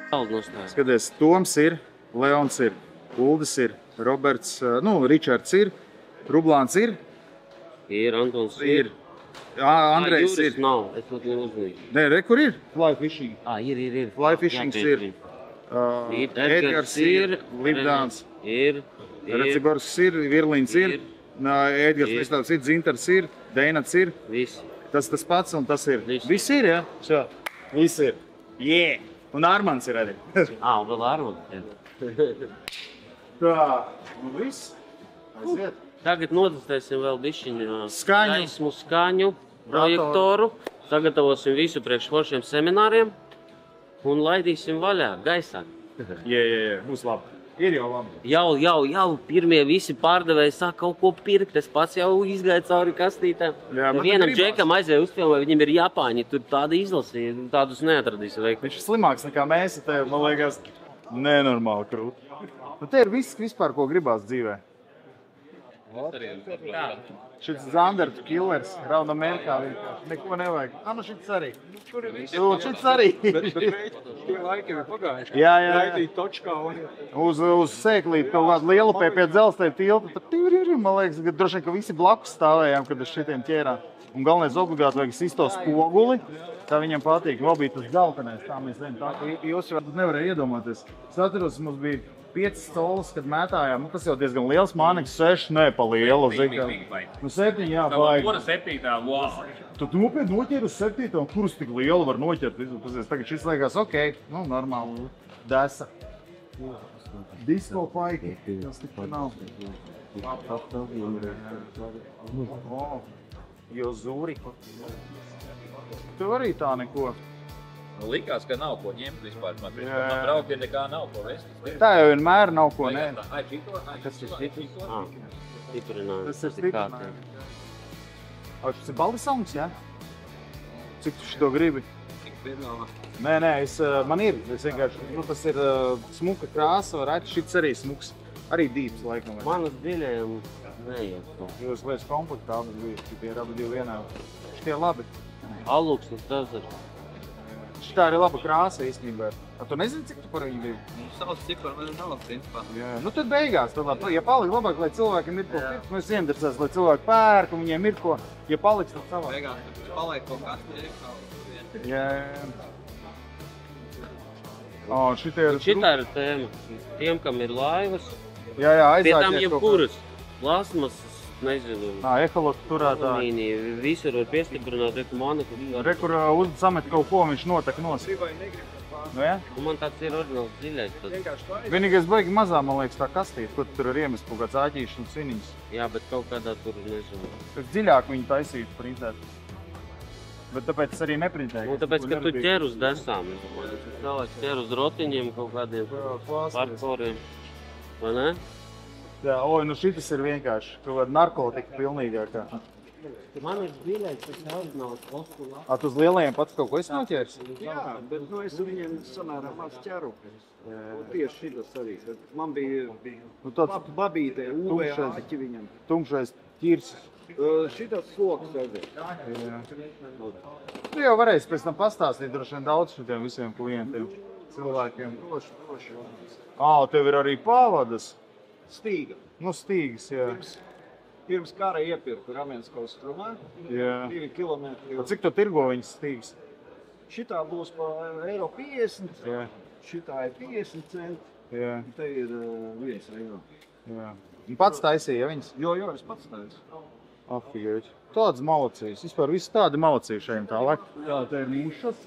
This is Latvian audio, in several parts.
Skaties, Toms ir, Leons ir, Uldis ir, Roberts, Ričards ir, Rublāns ir. Ir, Antons ir. Andrejs ir. Juris nav, es pat neuzmanīju. Nē, re, kur ir? Fly Fishing. Ir. Fly Fishing ir. Edgars ir, Libdāns. Ir. Reciborgs ir, Virlīns ir. Edgars Listāvs ir, Dzintars ir, Deinats ir. Visi. Tas pats un tas ir. Viss ir, ja? Šā. Viss ir. Yeah! Un Armands ir arī. Un vēl Armands. Tā, un viss. Aiziet. Tagad notestēsim vēl bišķiņu Skaņu. skaņu, projektoru. Sagatavosim visu priekš foršiem semināriem un laidīsim vaļā gaisā. Jā, būs labi. Ir jau labi. Jau pirmie visi pārdevēji sāk kaut ko pirkt. Es pats jau izgāju cauri kastītēm. Vienam džekam aizēja uzfilmē, viņam ir Japāņi. Tur tādi izlasīja, tādus neatradīsi veikt. Viņš ir slimāks nekā mēs, tev, man liekas, nenormāli krūt. Te ir viss vispār, ko gribās dzīvē. Šis Zanderts killers, Rauna Amerikā vienkārši. Neko nevajag. Šits arī. Šits arī. Bet tie laiki ir pagājuši. Jā. Raidīt točkā un... Uz sēklīt kaut kādu lielupē pie dzelzceļa tilta. Tad, man liekas, ka droši vien, ka visi blakus stāvējām, kad uz šitiem ķērām. Un galvenais obligāti vajag sist to spoguli. Tā viņam patīk. Vēl bija tas galvenais, tā mēs zinām. Tā, jūs jau nevarēja iedomāties. Es atceros, mums bija 5 stolas, kad mētājām. Tas jau diezgan liels māneks, 6 ne pa lielu. 7, jā, vajag. Kura 7, wow. Tad nopietni noķēri uz 7, un kurus tik lielu var noķert? Tagad šis liekas, ok, normāli. Desa. Disko paiki. Tas tik nav. Jozuri. Tev arī tā neko. Likās, ka nav ko ņemt vispār. Man braukt ir nekā nav ko vest. Tā jau vienmēr nav ko, nē. Kas ir šito? Stiprinājums. Tas ir stiprinājums. Šis ir baldisongs, jā? Cik tu šito gribi? Nē, man ir. Es vienkārši, tas ir smuka krāsa, varētu šits arī smuks. Arī dīps, laikam. Manas dziļajam neiet. Jūs lietas komplektāli bija, šitie ir abi divi vienā. Šitie labi. Alūksnis tas ir. Šitā arī laba krāsa īstenībā. Tu nezini, cik tu par viņu bija? Savs cipar man nav, principā. Jā, tad beigās. Ja paliek labāk, lai cilvēkiem ir ko pirkt, mēs ieinteresēs, lai cilvēki pērk un viņiem ir ko. Ja paliks, tad savā. Beigās paliek kaut kas. Jā. Šitie ir... Šitā ir tēma. Tiem, kam ir laivas. Jā, aizāties pie tam jebkuras. Plasmasas, nezinu. Eholotu turētā. Alumīnija. Visur var piestiprināt rekumāniku. Kur samet kaut ko, viņš notek nos. Nu, ja? Un man tāds ir oriģināls dziļais. Vienīgais baigi mazā, man liekas, tā kastīt, kur tur ir iemest kaut kāds āķīšs un ciniņas. Jā, bet kaut kādā tur, nezinu. Tas dziļāk viņu taisīt printēt. Bet tāpēc es arī neprintēju. Tāpēc, ka tu ķer uz desām. Cilvēks ķer uz rotiņiem kaut kādiem parkoriem. Vai ne? Jā, šitas ir vienkārši kaut kāda narkotika pilnīgākā. Man ir dziļais, tas oriģināls postulā. Tu uz lielajiem pats kaut ko esi noķēris? Jā, bet es viņiem samērā maz ķeru. Tieši šitas arī. Man bija babītē, UV-āķi viņam. Tumšais ķirsis. Šitas sloks arī. Tu jau varēsi pēc tam pastāstīt droši vien daudz šitiem visiem klientiem, cilvēkiem. Droši. Tev ir arī pāvadas? Stīga. Stīgas, jā. Pirms kara iepirku Ramenskos strumā. 2 kilometri. Cik tu tirgo viņas stīgas? Šitā būs pa €1,50. Jā. Šitā ir 50 centi. Jā. Te ir €1. Jā. Un pats taisīja viņas? Jo, es pats taisu. Afigēķi. Tāds malacījis. Vispār visi tādi malacīji šeit tālāk. Jā, te ir mušas.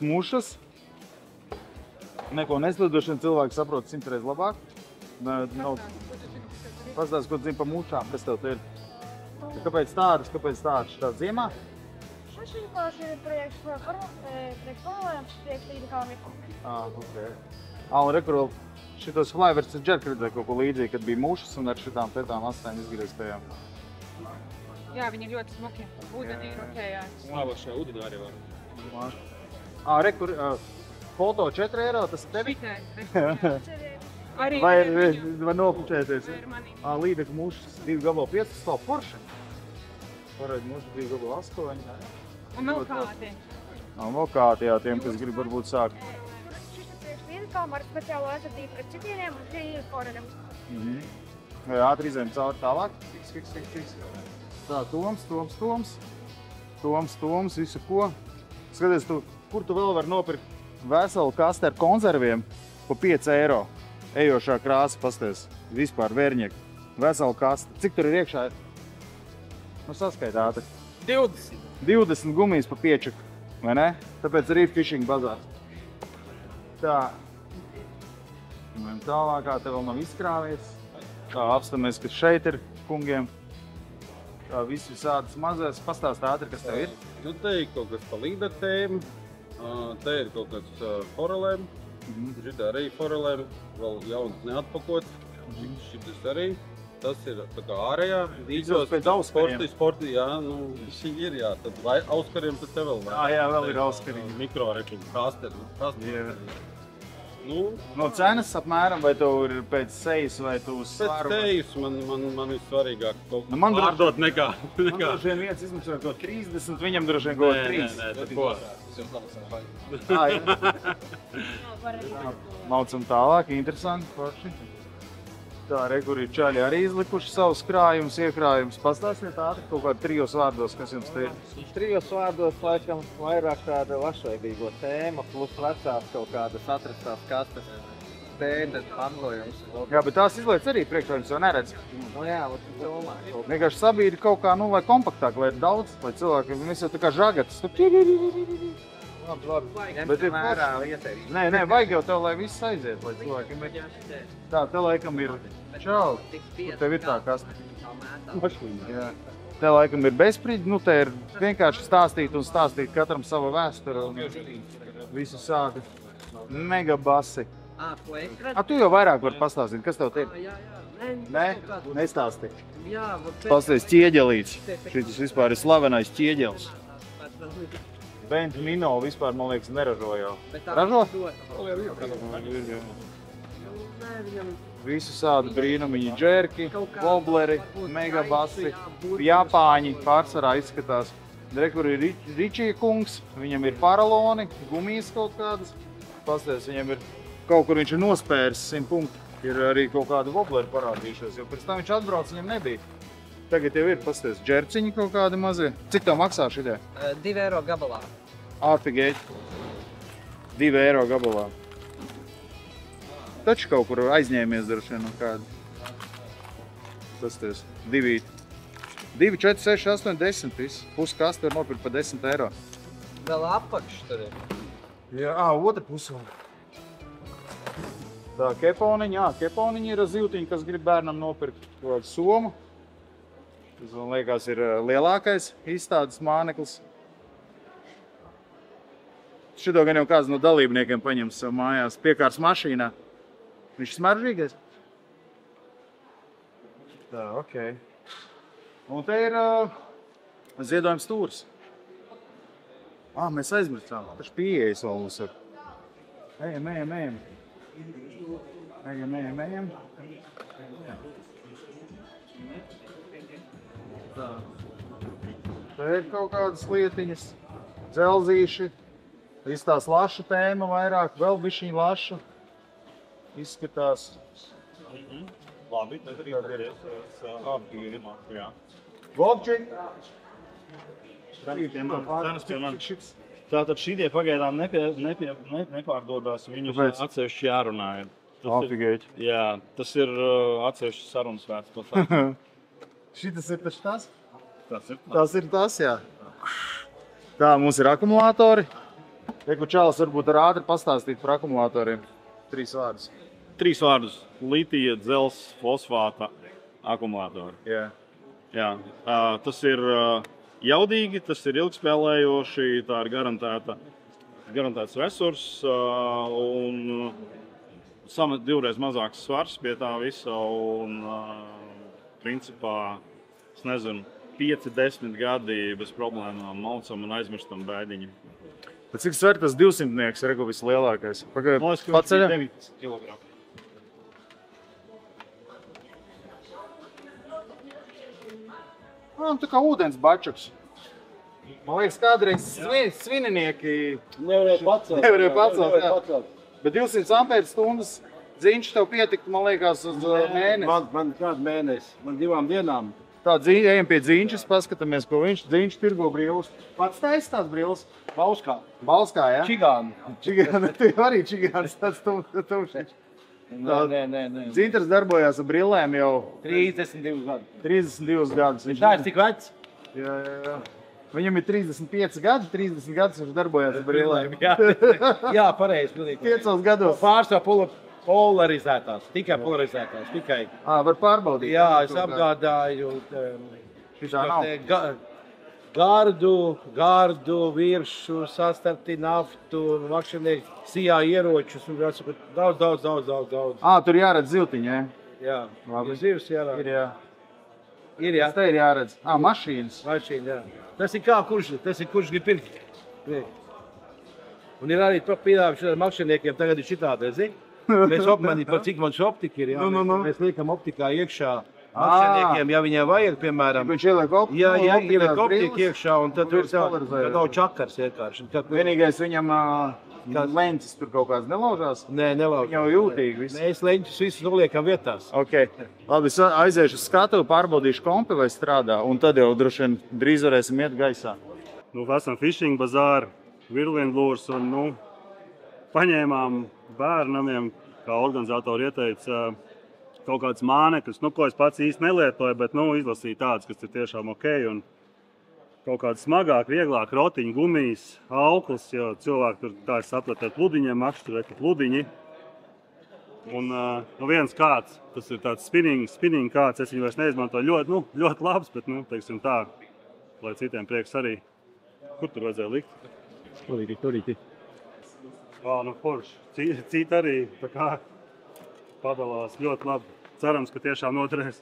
Mušas. Neko neslidošana cilvēki saprot 100 reiz labāk. Pastāst, ko zini par mušām, kas tev te ir? Kāpēc tādas šitā ziemā? Šis vienkārši ir priekšpārvājums, priekš līdzi kalniku. Ok. Un rekur vēl šitos flyvers ir džerka redzēja kaut ko līdzīgi, kad bija mušas un ar šitām tetām 8 izgrieztajām. Jā, viņi ir ļoti smuki. Ūdenī ir ok, jā. Lāva šajā ūdenī arī var. Rekur, foto €4, tas ir tevi? Vai var nopučēties? Līdekļu mušas 2 gabali 5, tas tā forši. Varētu mušas 2 gabali 8. Un vēl kādi. Vēl kādi, jā, tiem, kas grib varbūt sākt. izlikām ar speciālo aizsardzību pret citieniem un šī ir koronam. Ātri izējam cauri tālāk. Fiks. Tā, Toms, visu ko. Skaties, kur tu vēl vari nopirkt veselu kastu ar konserviem pa 5 eiro. Ejošā krāsa, pasties, vispār vērņieki. Veselu kastu. Cik tur ir iekšā? Nu, saskait ātri. 20 gumijas pa 5, vai ne? Tāpēc arī fishing bazārs. Tā. Tālākā te vēl nav izkrāvies. Tā, apstamies, ka šeit ir kungiem. Tā, viss visādas mazais. Pastāst ātri, kas tev ir? Nu, te ir kaut kas pa līdertēm, te ir kaut kas forelēm, šitā arī forelēm, vēl jauns neatpakots, šitas arī. Tas ir tā kā ārējā, Izvēlas pēc auskariem. Sporti, jā, nu, visi ir, jā, tad vai auskariem tad te vēl vai? Jā, vēl ir auskari. Mikroreklami, kasteri. Nu, No cenas apmēram, vai tev ir pēc sejas, vai tu uz pēc svaru? tejas man ir svarīgāk kaut Nu, man pārdot nekā. Man droši vien viens izmaksā kaut 30, viņam droši vien kaut 3. tad ko? Maucam tālāk, interesanti, forši. Tā, kur ir čaļi arī izlikuši savus krājumus, iekrājumus. Pastāstiet ātri kaut kādi 3 vārdos, kas jums te ir. 3 vārdos laikam vairāk tāda lašveidīgo tēma, plus vecās kaut kādas atrastās kastes, tēdes, mantojums. Jā, bet tās izliec arī priekšā, jums jau neredz. Nu jā, es domāju. Vienkārši sabīri kaut kā, nu, vai kompaktāk, lai ir daudz, lai cilvēki, mēs jau tā kā žagatas. Labi. Bet ir Mērā vietēji. Nē, vajag jau tev, lai viss aiziet, lai cilvēkiem ir. Tā, te laikam ir čau, tev ir tā kaste. Jā. Te laikam ir bezspriģi, nu te ir vienkārši stāstīt katram savu vēsturi un visu sāka. Mega basi. Tu jau vairāk vari pastāstīt, kas tev te ir? Nē, nestāstī. Pastāstīs ķieģelīts. Šitas vispār ir slavenais ķieģelis. Bent Mino vispār, man liekas, neražo jau. Ražo? Visu sādu brīnumiņi, džerki, wobleri, megabasi, japāņi pārsvarā izskatās. Kur ir Ričija kungs, viņam ir paraloni, gumijas kaut kādas. Pasties, viņam ir kaut kur viņš ir nospēris 100 punktu. Ir arī kaut kādi wobleri parādījušies, jo pēc tam viņš atbrauc, viņam nebija. Tagad jau ir, pasties, džerciņi kaut kādi mazie. Cik tev maksā šitie? 2 eiro gabalā. Āfigēļ. 2 eiro gabalā. Taču kaut kur aizņēmies droši vien no kāda. Pasties, 2, 4, 6, 8, 10 viss. Puskastu var nopirkt pa 10 eiro. Vēl apakš tur ir. Jā, otra pusē. Tā, keponiņi, keponiņi ir zivtiņi, kas grib bērnam nopirkt. Kaut kādu somu. Tas, man liekas, ir lielākais izstādes māneklis. Šito gan jau kāds no dalībniekiem paņems sev mājās. Piekārs mašīnā. Viņš smaržīgais? Tā, okei. Un te ir ziedojums stūrs. Mēs aizmirstām. Taču pieejas vēl mums ir. Ejam. Ejam. Tā. Te ir kaut kādas lietiņas, dzelzīši, izstās laša tēma vairāk, vēl bišķiņ laša, izskatās. Labi, tad arī apgīri, jā. Vobģi? Tātad šitie pagaidām nepārdodās, viņus atsevišķi jārunā. Apgīri. Jā, tas ir atsevišķi sarunas vērts. Šitas ir taču tas? Tas ir Tas, jā. Tā, mums ir akumulātori. Tieku Čāls varbūt ar ātri pastāstīt par akumulātoriem. 3 vārdus. 3 vārdus. Litija, dzels, fosfāta akumulātori. Jā. Tas ir jaudīgi, tas ir ilgspēlējoši, tā ir garantēts resurss un 2 mazāks svars pie tā visa un principā, es nezinu, 5-10 gadi bez problēmām maucam un aizmirstam bēdiņu. Bet cik sver tas 200-nieks ir vislielākais? Paceļa? 19 kg. Tā kā ūdens bačuks. Man liekas, kādreiz svininieki Nevarēja pacelt. Bet 200 ampēru stundas dziņš tev pietiktu, man liekas, uz mēnesi. Man kādu mēnesi, man 2 dienām. Tā ejam pie dziņšas, paskatāmies, ko viņš dziņš tirgo brīvus. Pats taisa tās brīvus? Bauskā. Balskā, ja? Čigāni. Čigāni, tu arī čigānis tāds tumšiņš. Nē. Dzintars darbojās ar brillēm jau 32 gadu. 32 gadus. Tā ir tik vecs? Jā. Viņam ir 35 gadi, 30 gadus viņš darbojās ar brillēm. Jā, pareizi. 5 gados. Pārstāv polarizētās, tikai polarizētās, tikai. Var pārbaudīt. Jā, es apgādāju Šitā nav. Gardu, viršu, sastarti naftu, makšanieki, sijā ieročus, un daudz. Tur jāredz ziltiņa, Jā, labi. Zivs jārāda. Ir, jā. Ir, jā. Tas te ir jāredz. Mašīnas. Mašīna, jā. Tas ir kā kurš grib pirkt. Un ir arī piedāvājums ar makšaniekiem, tagad ir šitādi, zini? Mēs optikai, par cik man šī optika ir, jā. Mēs liekam optikā iekšā makšaniekiem, ja viņiem vajag, piemēram. Viņš ieliek optiku. Jā, ieliek optiku iekšā, un tad tur ir daudz čakars vienkārši. Vienīgais viņam lences tur kaut kāds nelaužās? Nē, nelaužās. Jau jūtīgi viss. Mēs leņķus visus noliekam vietās. Ok. Labi, es aiziešu uz skatuvi, pārbaudīšu kompi, vai strādā, un tad jau droši vien drīz varēsim iet gaisā. Esam fishing bazāri, virlienlūrs, un paņēmām bērnamiem, kā organizatori ieteica, kaut kādas mānekļus, ko es pats īsti nelietoju, bet izlasīju tādas, kas ir tiešām ok, un kaut kāds smagāk, vieglāk rotiņi, gumijas, auklis, jo cilvēki tur tā ir sapratu ar pludiņiem, makšķi pludiņi. Un viens kāds, tas ir tāds spinning kāds, es viņu vairs neizmantoju, ļoti labs, bet, teiksim tā, lai citiem prieks arī. Kur tur vajadzēja likt? Turīti. Forši. Citi arī tā kā padalās ļoti labi. Cerams, ka tiešām noturēs.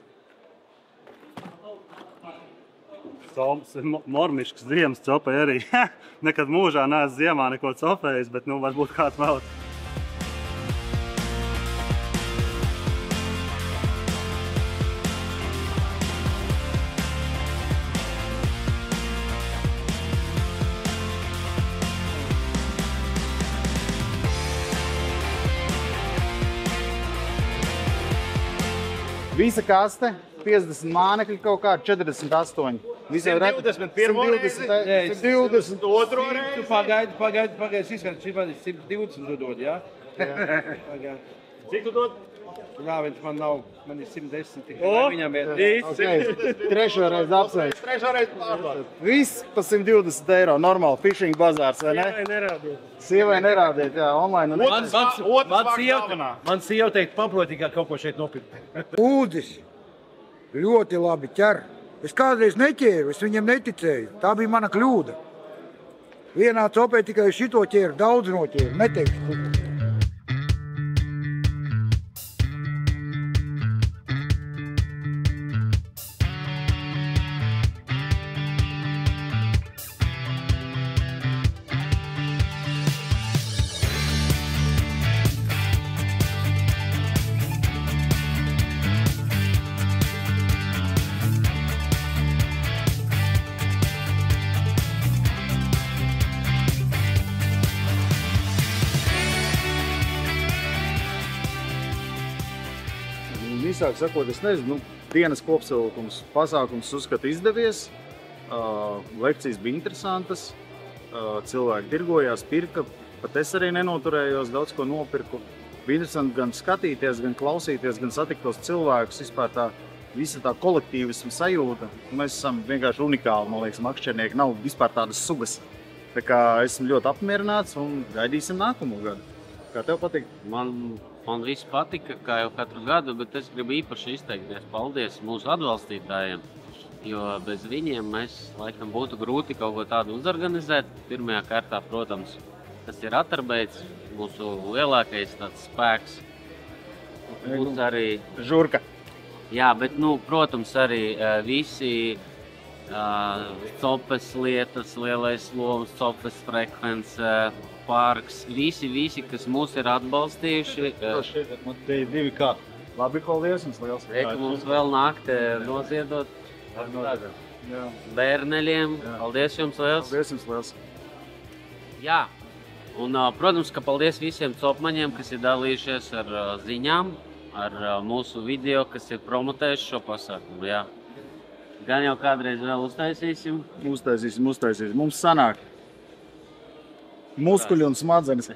Mormiškas ziemas copēja arī. Nekad mūžā neesmu ziemā neko copējis, bet varbūt kāds vēl. Visa kaste, 50 mānekļi kaut kā, 48. 121 reizi? 122 reizi. Pagaidi, šī man ir 120 dod, jā? Cik tu dod? Jā, viņš man nav, man ir 110 tikai, viņam ir. Trešo reizi apsveic. Trešo reizi pārbār. Viss pa 120 eiro, normāli fishing bazārs, vai ne? Sievai nerādīt. Sievai nerādīt, jā, online. Man sieva teikt, paprot tikai kaut ko šeit nopirkt. Ūdis ļoti labi ķer. Es kādreiz neķēru, es viņam neticēju. Tā bija mana kļūda. Vienā copē tikai šito ķēru, daudz noķēru, neteikšu. Īsāk sakot, es nezinu, dienas kopsavilkums, pasākums uzskata izdevies, lekcijas bija interesantas, cilvēki tirgojās, pirka, pat es arī nenoturējos, daudz ko nopirku. Bija interesanti gan skatīties, gan klausīties, gan satikt tos cilvēkus, vispār visa tā kolektīvisma sajūta. Mēs esam vienkārši unikāli, man liekas, makšķernieki, nav vispār tādas sugas. Tā kā esmu ļoti apmierināts un gaidīsim nākamo gadu. Kā tev patīk? Man viss patika, kā jau katru gadu, bet es gribu īpaši izteikties paldies mūsu atbalstītājiem, jo bez viņiem mēs laikam būtu grūti kaut ko tādu uzorganizēt. Pirmajā kārtā, protams, tas ir Atarbeits, mūsu lielākais tāds spēks. Būs arī Žurka. Jā, bet, protams, arī visi copes lietas, lielais lomas, copes frekvence, parks, visi, kas mūs ir atbalstījuši. Man te ir 2K. Labi, paldies jums liels. Mums vēl nākt noziedot bērneļiem. Paldies jums liels. Paldies jums liels. Jā, Un, protams, ka paldies visiem copmaņiem, kas ir dalījušies ar ziņām, ar mūsu video, kas ir promotējuši šo pasākumu. Jā. Gan jau kādreiz vēl uztaisīsim. Uztaisīsim. Mums sanāk. Muskuļi un smadzenes.